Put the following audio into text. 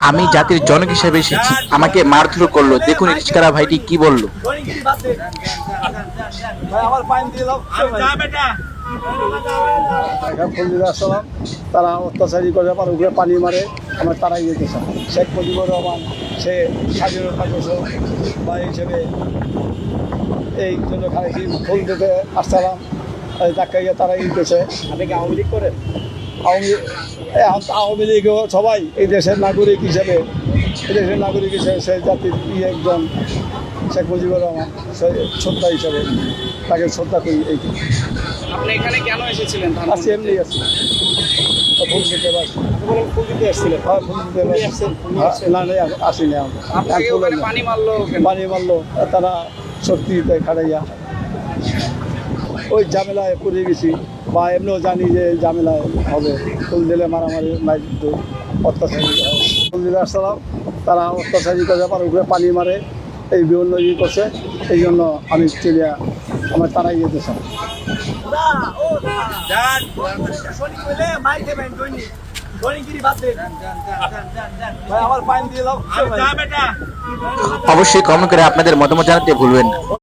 আমি জাতির জনক হিসেবে এসেছি, আমাকে মারধর করলো। দেখুন রিস্কারা ভাইটি কি বললো। আসলাম, তারা অত্যাচারী করে আমার উপরে পানি মারে, আমার তারাই যেতেছে। শেখ মুজিবুর রহমান সে স্বাধীনতা ঘোষক বা হিসেবে এই জন্য খানিকি ফুল দিতে আসছিলাম, ধাক্কাইয়া তারাই দিতেছে। আপনি কি আওয়ামী লীগ করেন? আওয়ামী লীগ সবাই এই দেশের নাগরিক হিসেবে, এই দেশের নাগরিক হিসেবে সে জাতির একজন শেখ মুজিবুর রহমান শ্রদ্ধা হিসেবে তাকে শ্রদ্ধা করি। এই আপনি এখানে কেন এসেছিলেন? আসছি, এমনি আসছি, ফুল দিতে পারছি। ফুল দিতে এসেছিলেন? হ্যাঁ, ফুল দিতে পারছি। না না, আসিনি আপনাকে ওখানে পানি মারলো কেন? পানি মারলো তারা শক্তিতে খাড়াইয়া। ওই ঝামেলায় পড়ে গেছি, বা এমনিও জানি যে ঝামেলায় হবে। ফুল দিলে মারামারি মারধর অত্যাচারী হয়। ফুল দিলে আসলাম, তারা অত্যাচারী করে আমার উপরে পানি মারে, এই বিভিন্ন ইয়ে করছে। এই জন্য আমি চিড়িয়া আমার তারাই যেতেছে। অবশ্যই কমেন্ট করে আপনাদের মতামত জানাতে ভুলবেন না।